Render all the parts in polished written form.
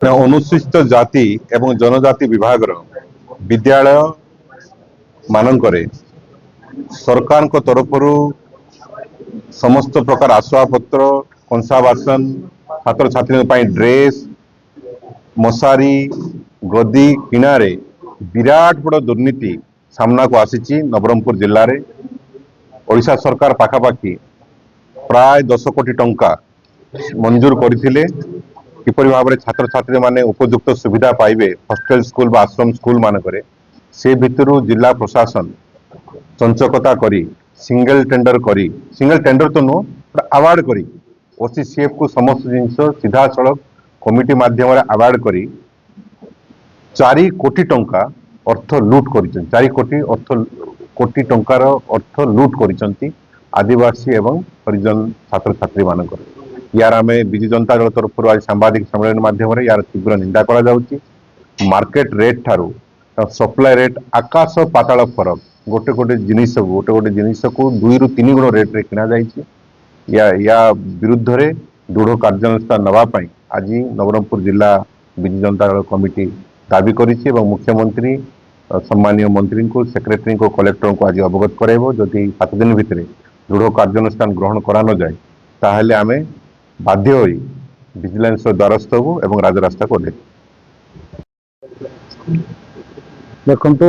अनुसूचित जाति एवं जनजाति विभाग विद्यालय मानकरे सरकार को तरफ समस्त प्रकार आसवाबपत्र कंसा बासन छात्र छात्री ड्रेस मशारी गदी किणारे विराट बड़ दुर्नीति सामना को आसी नवरंगपुर जिले में ओडिशा सरकार पाखापाखि प्राय 10 कोटी टंका मंजूर करथिले किपरि भाव में छात्र छात्री माने उपयुक्त सुविधा पाइबे हॉस्टल स्कूल बा आश्रम स्कूल मानकरे से भितरु जिला प्रशासन चंचकता करी सिंगल टेंडर तो नुह अवार्ड करी ओसीसीएफ को समस्त जिनस सीधा सड़क कमिटी माध्यम अवार्ड करी 4 कोटी टंका अर्थ लूट कर 4 कोटी टंकार अर्थ लूट कर आदिवासी एवं हरिजन छात्र छात्री मानक यार आम विजु जनता दल तरफ आज सांबादिक सम्मेलन माध्यम यार तीव्र निंदा करा मार्केट रेट ठारू सप्लाई रेट आकाश पाताल फरक गोटे गोटे जिनिस को 2 ରୁ 3 गुण रेट रे किना जाइए या विरुद्ध रे दृढ़ कार्यानुष्ठान नवापाई आज नवरंगपुर जिला विजु जनता दल कमिटी दाबी करिछि एवं मुख्यमंत्री सम्मानीय मंत्री को सेक्रेटरी को कलेक्टर को आज अवगत कराइबो जदि 7 दिन भितर दृढ़ कार्यानुष्ठान ग्रहण करा न जाए ताहले आमे बाध्य होई विजिलेंस द्वारस्थ होबो एवं राजरास्ता को देखंतु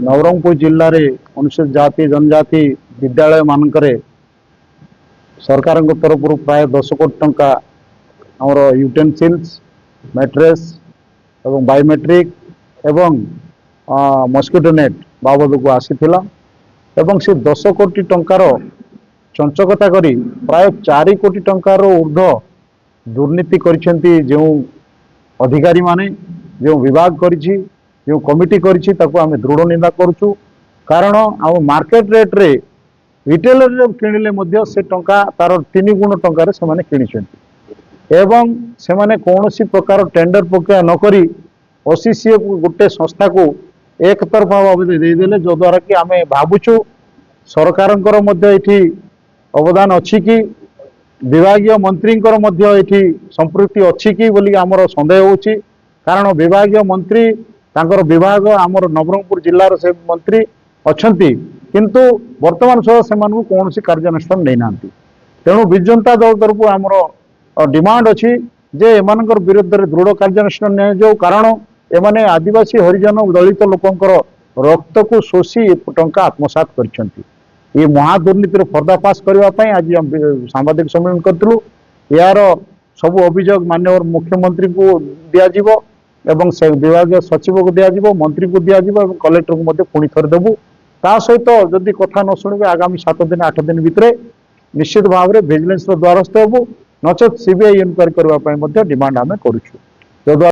नवरंगपुर जिले में अनुसूचित जाति जनजाति विद्यालय मानकरे सरकार तरफ प्राय 10 कोटी टंका आमर यूटेनसिल्स मैट्रेस एवं बायोमेट्रिक एवं मस्किटो नेट बाबद को आसीथिला एवं से 10 कोटी टंकार चंचकता करी प्राय 4 कोटी टंकार ऊर्ध दुर्नीति करिसेंती जो अधिकारी माने जो विभाग करिछि जो कमिटी करिछि ताको आमे दृढ़ निंदा करूछु कारण आम मार्केट रेट रे रिटेलर किणिले मध्य से टंका तार 3 गुण टंका से माने किनिसेंती एवं से माने कौनसी प्रकार टेंडर प्रक्रिया न करी ओसीसीएफ गोटे संस्था को एक तरफा भाव देदेले जो द्वारा कि आमे भाबुछु सरकारंकर मध्य एठी अवदान अच्छी कि विभागीय मंत्रींकर मध्य एठी संपृक्ति अच्छी कि बोली आमर संदेह होछि कारण विभागीय मंत्री तांकर विभाग आमर नवरंगपुर जिल्लार से मंत्री अछंती किंतु वर्तमान सह से कौन कार्यानुष्ठान नहीं नांती तेणु विजु जनता दल तरफ आमर डिमांड अच्छी जे एमानकर विरुद्ध रे दृढ़ कार्यानुष्ठान निया जाऊ कारण एमाने आदिवासी हरिजन दलित लोकंकर रक्त को शोषी टंका आत्मसात करछंती ये महादुर्नीतिर पर्दाफाश करने आज सांबादिक सम्मेलन करूँ यार सब अभियोग माननीय मुख्यमंत्री को दिज्व एवं से विभाग सचिव को दिज्व मंत्री को दिज्व कलेक्टर को पुणी थर देवु ता सहित जदि कथा न शुणे आगामी 7 दिन 8 दिन भितर निश्चित भाव में विजिलेंस द्वारस्थ होबु नचेत सीबीआई इनक्वारी करने डिमांड आम करूँ।